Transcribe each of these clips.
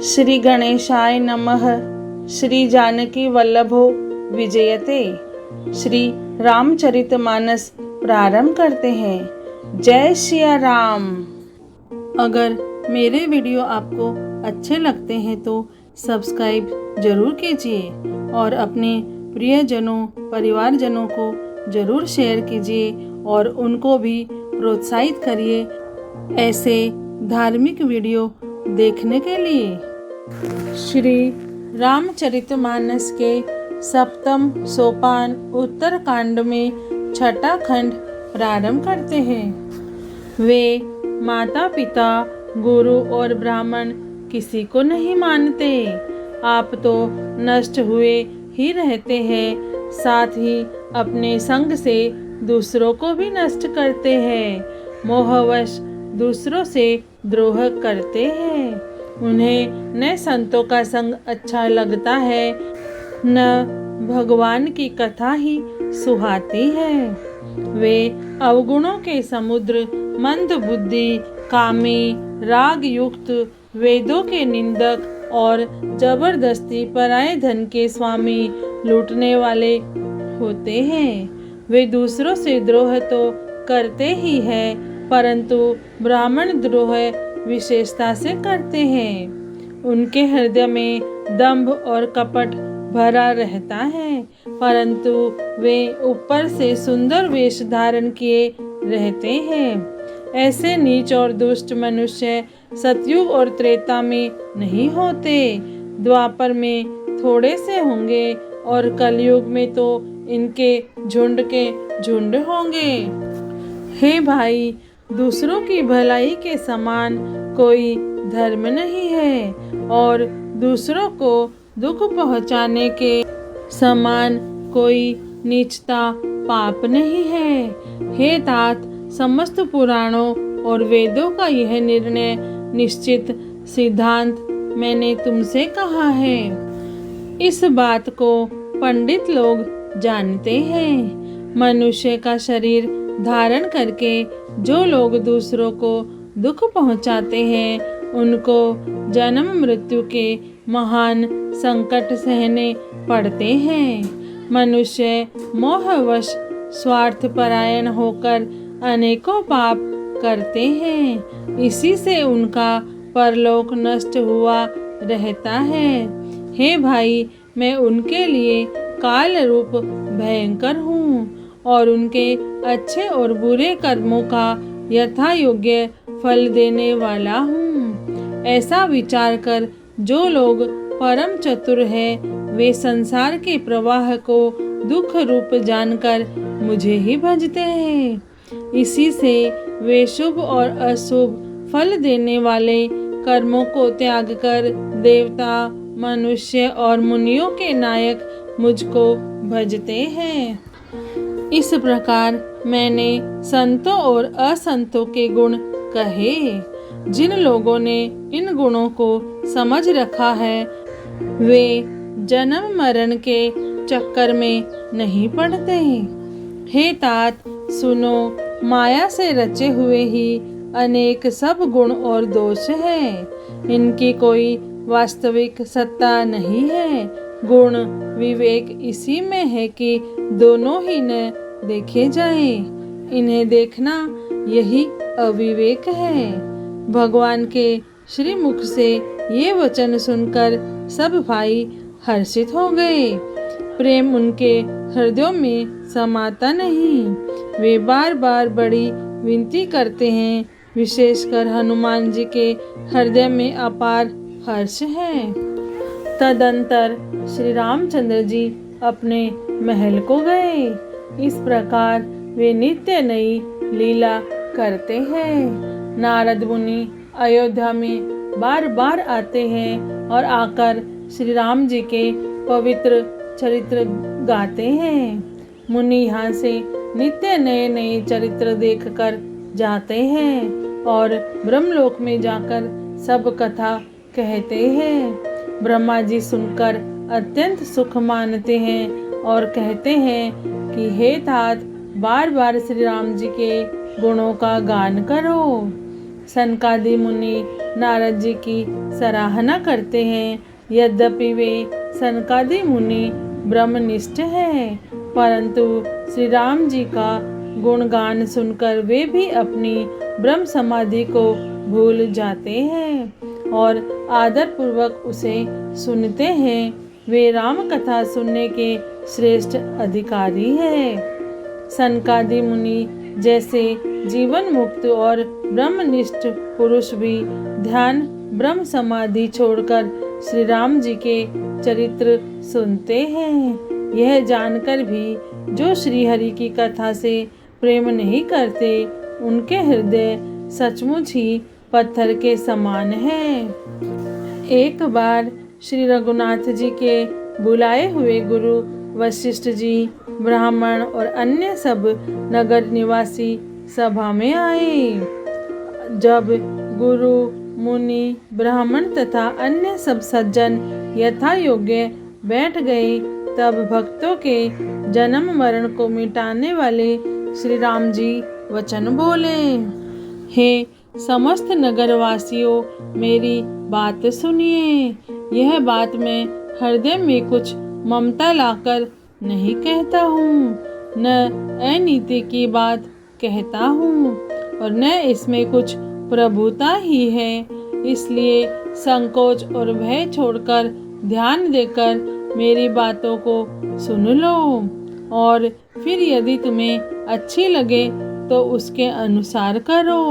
श्री गणेशाय नमः। श्री जानकी वल्लभो विजयते। श्री रामचरितमानस प्रारंभ करते हैं। जय सिया राम। अगर मेरे वीडियो आपको अच्छे लगते हैं तो सब्सक्राइब जरूर कीजिए और अपने प्रियजनों परिवारजनों को जरूर शेयर कीजिए और उनको भी प्रोत्साहित करिए ऐसे धार्मिक वीडियो देखने के लिए। श्री रामचरितमानस के सप्तम सोपान उत्तरकांड में छठा खंड प्रारंभ करते हैं। वे माता पिता गुरु और ब्राह्मण किसी को नहीं मानते। आप तो नष्ट हुए ही रहते हैं, साथ ही अपने संग से दूसरों को भी नष्ट करते हैं। मोहवश दूसरों से द्रोह करते हैं। उन्हें न संतों का संग अच्छा लगता है, न भगवान की कथा ही सुहाती है। वे अवगुणों के समुद्र, मंद बुद्धि, कामी, राग युक्त, वेदों के निंदक और जबरदस्ती पराये धन के स्वामी, लूटने वाले होते हैं। वे दूसरों से द्रोह तो करते ही हैं, परंतु ब्राह्मण द्रोह विशेषता से करते हैं। उनके हृदय में दंभ और कपट भरा रहता है, परंतु वे ऊपर से सुंदर वेश धारण किए रहते हैं। ऐसे नीच और दुष्ट मनुष्य सतयुग और त्रेता में नहीं होते, द्वापर में थोड़े से होंगे और कलयुग में तो इनके झुंड के झुंड होंगे। हे भाई, दूसरों की भलाई के समान कोई धर्म नहीं है और दूसरों को दुख पहुंचाने के समान कोई नीचता पाप नहीं है। हे तात, समस्त पुराणों और वेदों का यह निर्णय निश्चित सिद्धांत मैंने तुमसे कहा है। इस बात को पंडित लोग जानते हैं। मनुष्य का शरीर धारण करके जो लोग दूसरों को दुख पहुंचाते हैं, उनको जन्म मृत्यु के महान संकट सहने पड़ते हैं। मनुष्य मोहवश स्वार्थपरायण होकर अनेकों पाप करते हैं, इसी से उनका परलोक नष्ट हुआ रहता है। हे भाई, मैं उनके लिए काल रूप भयंकर हूँ और उनके अच्छे और बुरे कर्मों का यथा योग्य फल देने वाला हूँ। ऐसा विचार कर जो लोग परम चतुर हैं, वे संसार के प्रवाह को दुख रूप जानकर मुझे ही भजते हैं। इसी से वे शुभ और अशुभ फल देने वाले कर्मों को त्याग कर देवता, मनुष्य और मुनियों के नायक मुझको भजते हैं। इस प्रकार मैंने संतों और असंतों के गुण कहे। जिन लोगों ने इन गुणों को समझ रखा है, वे जन्म मरण के चक्कर में नहीं पड़ते। हे तात, सुनो, माया से रचे हुए ही अनेक सब गुण और दोष हैं। इनकी कोई वास्तविक सत्ता नहीं है। गुण विवेक इसी में है कि दोनों ही न देखे जाएं। इन्हें देखना यही अविवेक है। भगवान के श्री मुख से ये वचन सुनकर सब भाई हर्षित हो गए। प्रेम उनके हृदयों में समाता नहीं। वे बार बार बड़ी विनती करते हैं। विशेषकर हनुमान जी के हृदय में अपार हर्ष है। तदंतर श्री रामचंद्र जी अपने महल को गए। इस प्रकार वे नित्य नई लीला करते हैं। नारद मुनि अयोध्या में बार बार आते हैं और आकर श्री राम जी के पवित्र चरित्र गाते हैं। मुनि यहाँ से नित्य नए नए चरित्र देखकर जाते हैं और ब्रह्मलोक में जाकर सब कथा कहते हैं। ब्रह्मा जी सुनकर अत्यंत सुख मानते हैं और कहते हैं कि हे तात, बार बार श्री राम जी के गुणों का गान करो। सनकादि मुनि नारद जी की सराहना करते हैं। यद्यपि वे सनकादि मुनि ब्रह्मनिष्ठ हैं, परंतु श्री राम जी का गुणगान सुनकर वे भी अपनी ब्रह्म समाधि को भूल जाते हैं और आदर पूर्वक उसे सुनते हैं। वे राम कथा सुनने के श्रेष्ठ अधिकारी हैं। सनकादि मुनि जैसे जीवन मुक्त और ब्रह्मनिष्ठ पुरुष भी ध्यान ब्रह्म समाधि छोड़कर श्री राम जी के चरित्र सुनते हैं। यह जानकर भी जो श्री हरि की कथा से प्रेम नहीं करते, उनके हृदय सचमुच ही पत्थर के समान हैं। एक बार श्री रघुनाथ जी के बुलाए हुए गुरु वशिष्ठ जी, ब्राह्मण और अन्य सब नगर निवासी सभा में आए। जब गुरु, मुनि, ब्राह्मण तथा अन्य सब सज्जन यथा योग्य बैठ गए, तब भक्तों के जन्म मरण को मिटाने वाले श्री राम जी वचन बोले। हे समस्त नगरवासियों, मेरी बात सुनिए। यह बात मैं हृदय में कुछ ममता लाकर नहीं कहता हूँ, न अनीति की बात कहता हूँ और न इसमें कुछ प्रभुता ही है। इसलिए संकोच और भय छोड़कर ध्यान देकर मेरी बातों को सुन लो और फिर यदि तुम्हें अच्छी लगे तो उसके अनुसार करो।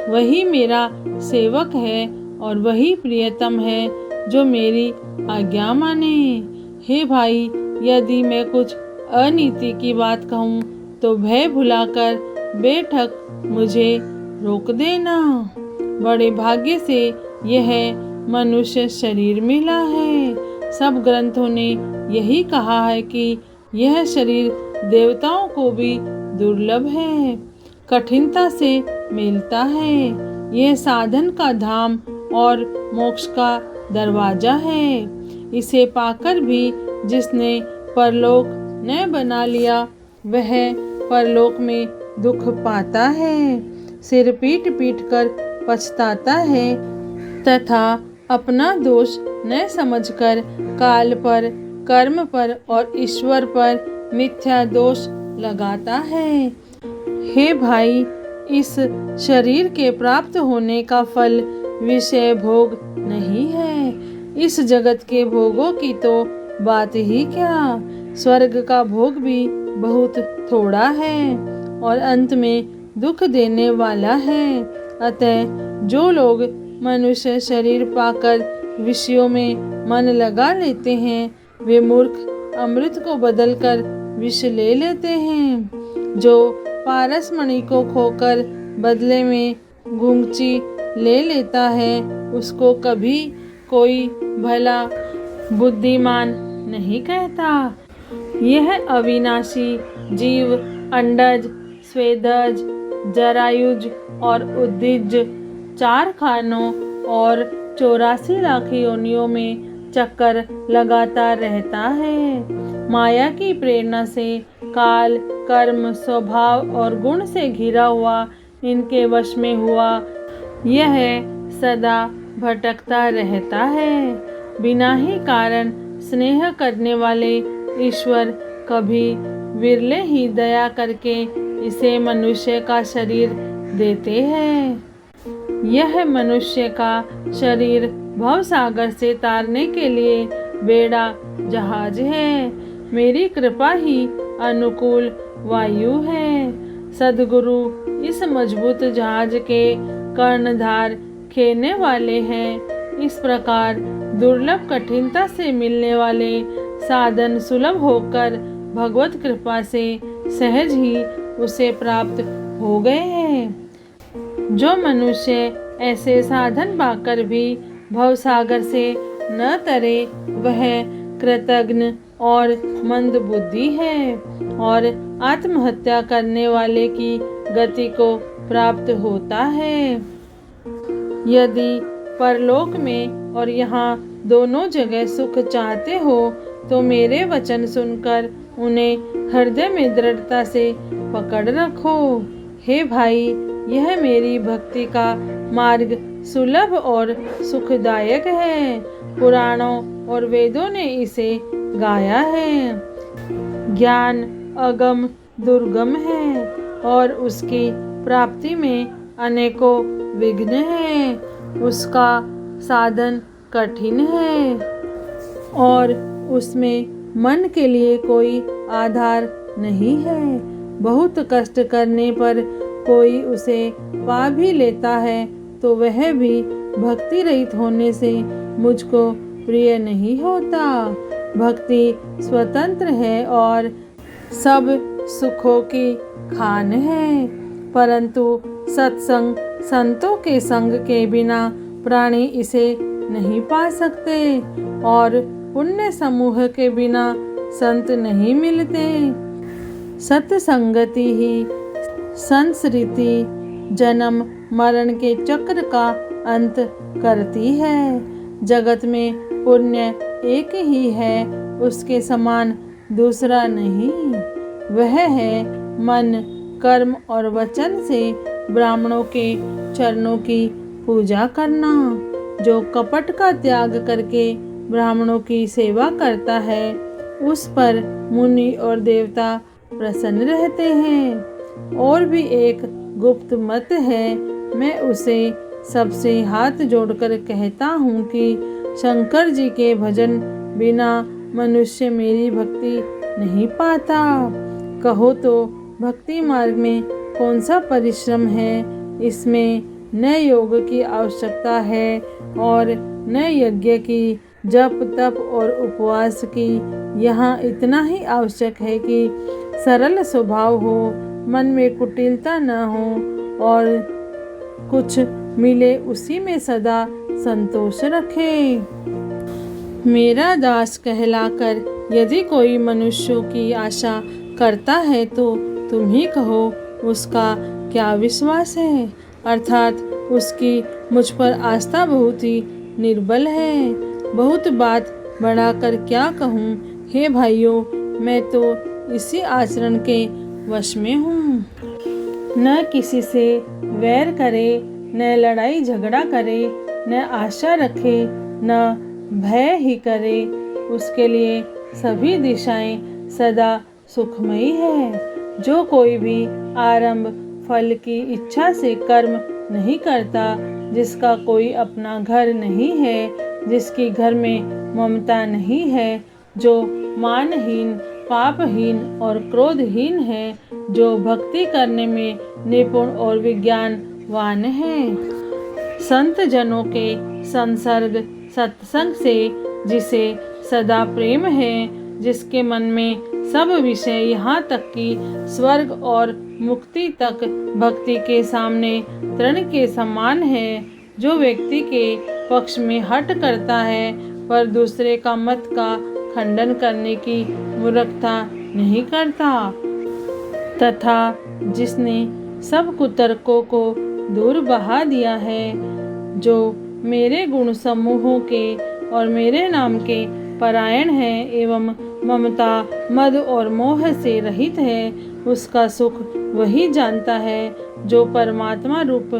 वही मेरा सेवक है और वही प्रियतम है जो मेरी आज्ञा माने। हे भाई, यदि मैं कुछ अनीति की बात कहूँ तो भय भुलाकर बेठक मुझे रोक देना। बड़े भाग्य से यह मनुष्य शरीर मिला है। सब ग्रंथों ने यही कहा है कि यह शरीर देवताओं को भी दुर्लभ है, कठिनता से मिलता है। यह साधन का धाम और मोक्ष का दरवाजा है। इसे पाकर भी जिसने परलोक न बना लिया, वह परलोक में दुख पाता है, सिर पीट पीट कर पछताता है तथा अपना दोष न समझकर काल पर, कर्म पर और ईश्वर पर मिथ्या दोष लगाता है। हे भाई, इस शरीर के प्राप्त होने का फल विषय भोग नहीं है। इस जगत के भोगों की तो बात ही क्या, स्वर्ग का भोग भी बहुत थोड़ा है और अंत में दुख देने वाला है। अतः जो लोग मनुष्य शरीर पाकर विषयों में मन लगा लेते हैं, वे मूर्ख अमृत को बदलकर विष ले लेते हैं। जो पारस मणि को खोकर बदले में गुंगची ले लेता है, उसको कभी कोई भला बुद्धिमान नहीं कहता। यह अविनाशी जीव अंडज, स्वेदज, जरायुज और उद्भिज 4 खानों और 84 लाख योनियों में चक्कर लगाता रहता है। माया की प्रेरणा से काल, कर्म, स्वभाव और गुण से घिरा हुआ इनके वश में हुआ यह सदा भटकता रहता है। बिना ही कारण स्नेह करने वाले ईश्वर कभी विरले ही दया करके इसे मनुष्य का शरीर देते हैं। यह मनुष्य का शरीर भवसागर से तारने के लिए बेड़ा जहाज है। मेरी कृपा ही अनुकूल वायु है। सद्गुरु इस मजबूत जहाज के कर्णधार खेने वाले हैं। इस प्रकार दुर्लभ कठिनता से मिलने वाले साधन सुलभ होकर भगवत कृपा से सहज ही उसे प्राप्त हो गए हैं। जो मनुष्य ऐसे साधन पाकर भी भवसागर से न तरे, वह कृतघ्न और मंद बुद्धि है और आत्महत्या करने वाले की गति को प्राप्त होता है। यदि परलोक में और यहाँ दोनों जगह सुख चाहते हो तो मेरे वचन सुनकर उन्हें हृदय में दृढ़ता से पकड़ रखो। हे भाई, यह मेरी भक्ति का मार्ग सुलभ और सुखदायक है। पुराणों और वेदों ने इसे गाया है। ज्ञान अगम दुर्गम है और उसकी प्राप्ति में अनेकों विघ्न हैं। उसका साधन कठिन है और उसमें मन के लिए कोई आधार नहीं है। बहुत कष्ट करने पर कोई उसे पा भी लेता है तो वह भी भक्ति रहित होने से मुझको प्रिय नहीं होता। भक्ति स्वतंत्र है और सब सुखों की खान है, परंतु सत्संग संतों के संग के बिना प्राणी इसे नहीं पा सकते और पुण्य समूह के बिना संत नहीं मिलते। सत्संगति ही संस्कृति जन्म मरण के चक्र का अंत करती है। जगत में पुण्य एक ही है, उसके समान दूसरा नहीं। वह है मन कर्म और वचन से ब्राह्मणों के चरणों की पूजा करना। जो कपट का त्याग करके ब्राह्मणों की सेवा करता है उस पर मुनि और देवता प्रसन्न रहते हैं। और भी एक गुप्त मत है, मैं उसे सबसे हाथ जोड़कर कहता हूँ कि शंकर जी के भजन बिना मनुष्य मेरी भक्ति नहीं पाता। कहो तो भक्ति मार्ग में कौन सा परिश्रम है। इसमें न योग की आवश्यकता है और न यज्ञ की, जप तप और उपवास की। यहाँ इतना ही आवश्यक है कि सरल स्वभाव हो, मन में कुटिलता न हो और कुछ मिले उसी में सदा संतोष रखे। मेरा दास कहलाकर यदि कोई मनुष्यों की आशा करता है तो तुम ही कहो उसका क्या विश्वास है। अर्थात उसकी मुझ पर आस्था बहुत ही निर्बल है। बहुत बात बढ़ाकर क्या कहूँ। हे भाइयों, मैं तो इसी आचरण के वश में हूँ। न किसी से वैर करे, न लड़ाई झगड़ा करे, न आशा रखे, न भय ही करे। उसके लिए सभी दिशाएं सदा सुखमयी है। जो कोई भी आरंभ फल की इच्छा से कर्म नहीं करता, जिसका कोई अपना घर नहीं है, जिसकी घर में ममता नहीं है, जो मानहीन पापहीन और क्रोधहीन है, जो भक्ति करने में निपुण और विज्ञानवान है, संत जनों के संसर्ग सत्संग से जिसे सदा प्रेम है, जिसके मन में सब विषय यहाँ तक कि स्वर्ग और मुक्ति तक भक्ति के सामने तृण के समान है, जो व्यक्ति के पक्ष में हट करता है पर दूसरे का मत का खंडन करने की मूर्खता नहीं करता, तथा जिसने सब कुतर्कों को दूर बहा दिया है, जो मेरे गुण समूहों के और मेरे नाम के परायण है एवं ममता मद और मोह से रहित है, उसका सुख वही जानता है जो परमात्मा रूप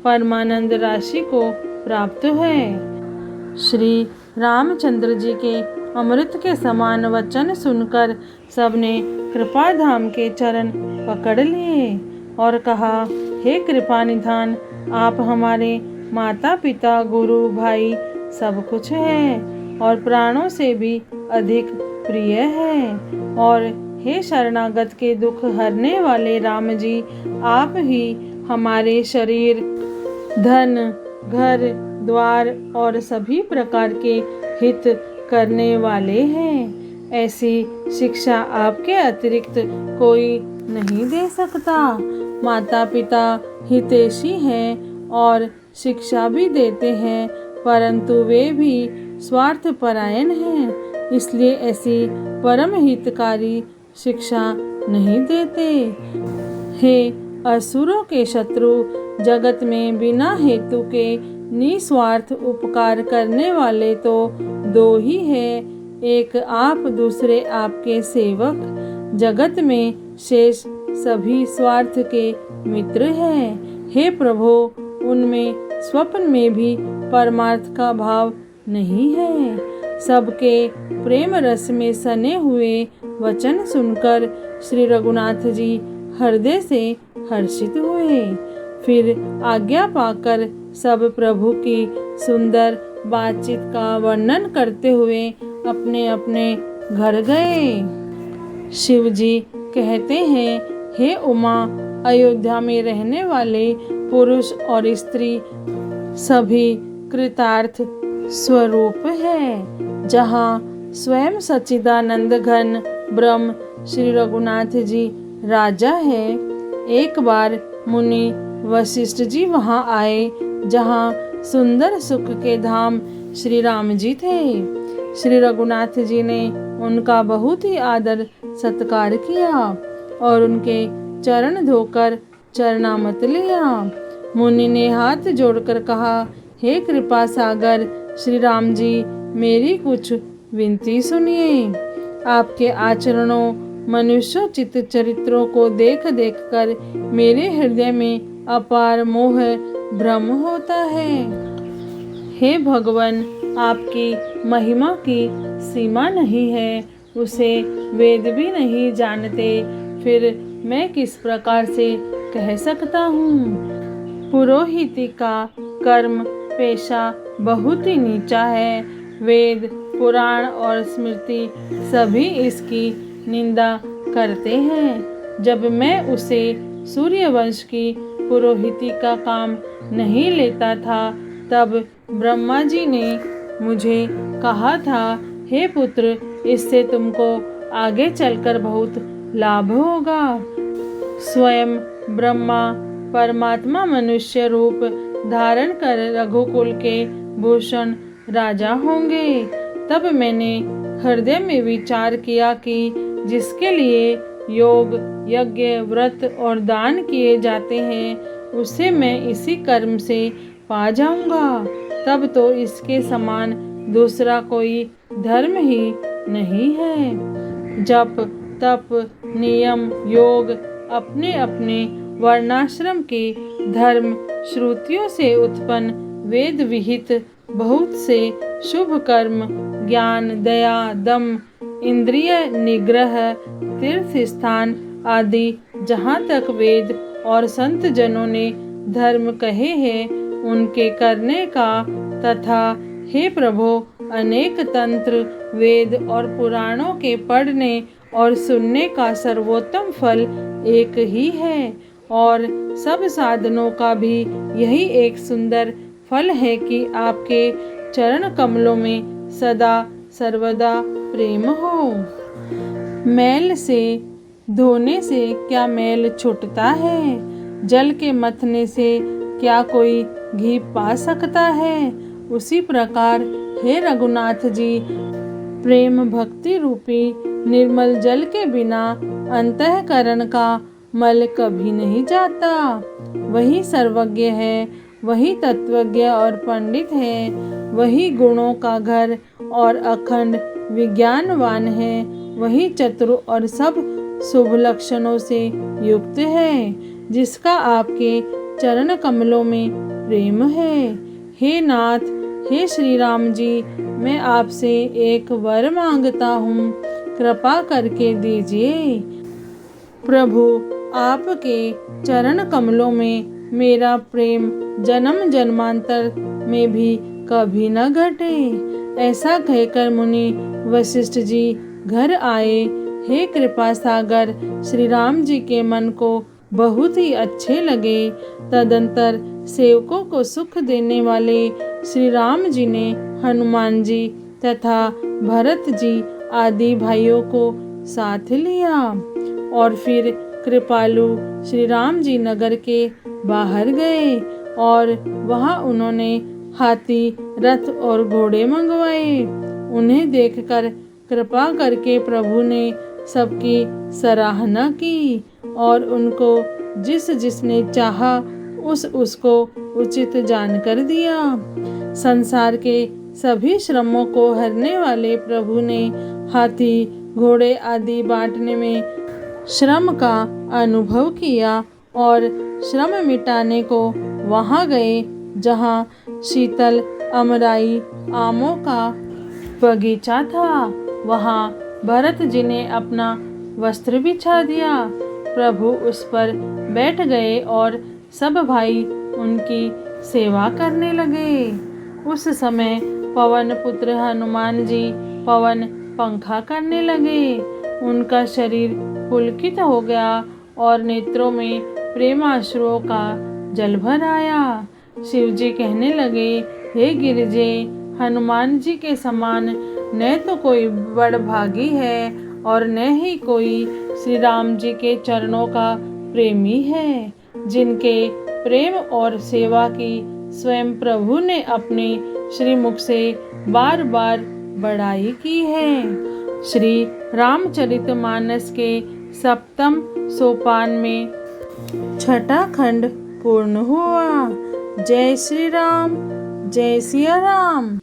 परमानंद राशि को प्राप्त है। श्री रामचंद्र जी के अमृत के समान वचन सुनकर सबने कृपा धाम के चरण पकड़ लिए और कहा, हे कृपा निधान, आप हमारे माता पिता गुरु भाई सब कुछ है और प्राणों से भी अधिक प्रिय है। और हे शरणागत के दुख हरने वाले राम जी, आप ही हमारे शरीर धन घर द्वार और सभी प्रकार के हित करने वाले हैं। ऐसी शिक्षा आपके अतिरिक्त कोई नहीं दे सकता। माता पिता हितैषी हैं और शिक्षा भी देते हैं, परंतु वे भी स्वार्थपरायण हैं, इसलिए ऐसी परम हितकारी शिक्षा नहीं देते। हे असुरों के शत्रु, जगत में बिना हेतु के निस्वार्थ उपकार करने वाले तो दो ही है, एक आप दूसरे आपके सेवक। जगत में शेष सभी स्वार्थ के मित्र हैं। हे प्रभु, उनमें स्वप्न में भी परमार्थ का भाव नहीं है। सबके प्रेम रस में सने हुए वचन सुनकर श्री रघुनाथ जी हृदय से हर्षित हुए। फिर आज्ञा पाकर सब प्रभु की सुंदर बातचीत का वर्णन करते हुए अपने अपने घर गए। शिव जी कहते हैं, हे उमा, अयोध्या में रहने वाले पुरुष और स्त्री सभी कृतार्थ स्वरूप है। जहाँ स्वयं सच्चिदानंद घन ब्रह्म श्री रघुनाथ जी राजा है। एक बार मुनि वशिष्ठ जी वहाँ आए, जहाँ सुंदर सुख के धाम श्री राम जी थे। श्री रघुनाथ जी ने उनका बहुत ही आदर सत्कार किया और उनके चरण धोकर चरणामत लिया। मुनि ने हाथ जोड़कर कहा, हे कृपा सागर श्री राम जी, मेरी कुछ विनती सुनिए। आपके आचरणों, मनुष्योचित चरित्रों को देख देख कर मेरे हृदय में अपार मोह भ्रम होता है। हे भगवान, आपकी महिमा की सीमा नहीं है, उसे वेद भी नहीं जानते, फिर मैं किस प्रकार से कह सकता हूँ। पुरोहिती का कर्म पेशा बहुत ही नीचा है। वेद, पुराण और स्मृति सभी इसकी निंदा करते हैं। जब मैं उसे सूर्यवंश की पुरोहिती का काम नहीं लेता था, तब ब्रह्मा जी ने मुझे कहा था, हे पुत्र, इससे तुमको आगे चलकर बहुत लाभ होगा। स्वयं ब्रह्मा परमात्मा मनुष्य रूप धारण कर रघुकुल के भूषण राजा होंगे। तब मैंने हृदय में विचार किया कि जिसके लिए योग, यज्ञ, व्रत और दान किए जाते हैं, उसे मैं इसी कर्म से पा जाऊंगा। तब तो इसके समान दूसरा कोई धर्म ही नहीं है। जप, तप, नियम, योग, अपने अपने वर्णाश्रम के धर्म, श्रुतियों से उत्पन्न वेद विहित बहुत से शुभ कर्म, ज्ञान, दया, दम, इंद्रिय निग्रह, तीर्थ स्थान आदि जहाँ तक वेद और संत जनों ने धर्म कहे हैं, उनके करने का तथा हे प्रभु, अनेक तंत्र, वेद और पुराणों के पढ़ने और सुनने का सर्वोत्तम फल एक ही है और सब साधनों का भी यही एक सुंदर फल है कि आपके चरण कमलों में सदा सर्वदा प्रेम हो। मैल से धोने से क्या मैल छूटता है? जल के मथने से क्या कोई घी पा सकता है? उसी प्रकार हे रघुनाथ जी, प्रेम भक्ति रूपी निर्मल जल के बिना अंतःकरण का मल कभी नहीं जाता। वही सर्वज्ञ है, वही तत्वज्ञ और पंडित है, वही गुणों का घर और अखंड विज्ञानवान है, वही चतुर और सब शुभ लक्षणों से युक्त है, जिसका आपके चरण कमलों में प्रेम है। हे नाथ, हे श्री राम जी, मैं आपसे एक वर मांगता हूँ, कृपा करके दीजिए। प्रभु, आपके चरण कमलों में मेरा प्रेम जन्म जन्मांतर में भी कभी न घटे। ऐसा कहकर मुनि वशिष्ठ जी घर आए। हे कृपा सागर श्री राम जी के मन को बहुत ही अच्छे लगे। तदंतर सेवकों को सुख देने वाले श्री राम जी ने हनुमान जी तथा भरत जी आदि भाइयों को साथ लिया और फिर कृपालु श्री राम जी नगर के बाहर गए और वहां उन्होंने हाथी, रथ और घोड़े मंगवाए। उन्हें देखकर कृपा करके प्रभु ने सबकी सराहना की और उनको जिस जिसने चाहा उसको उचित जानकर दिया। संसार के सभी श्रमों को हरने वाले प्रभु ने हाथी, घोड़े आदि बांटने में श्रम का अनुभव किया और श्रम मिटाने को वहाँ गए, जहाँ शीतल अमराई आमों का बगीचा था। वहाँ भरत जी ने अपना वस्त्र बिछा दिया। प्रभु उस पर बैठ गए और सब भाई उनकी सेवा करने लगे। उस समय पवन पुत्र हनुमान जी पवन पंखा करने लगे। उनका शरीर पुलकित हो गया और नेत्रों में प्रेमाश्रुओं का जल भर आया। शिव जी कहने लगे, हे गिरिजे, हनुमान जी के समान न तो कोई बड़भागी है और न ही कोई श्री राम जी के चरणों का प्रेमी है, जिनके प्रेम और सेवा की स्वयं प्रभु ने अपने श्रीमुख से बार बार बड़ाई की है। श्री रामचरितमानस के सप्तम सोपान में छठा खंड पूर्ण हुआ। जय श्री राम, जय सिया राम।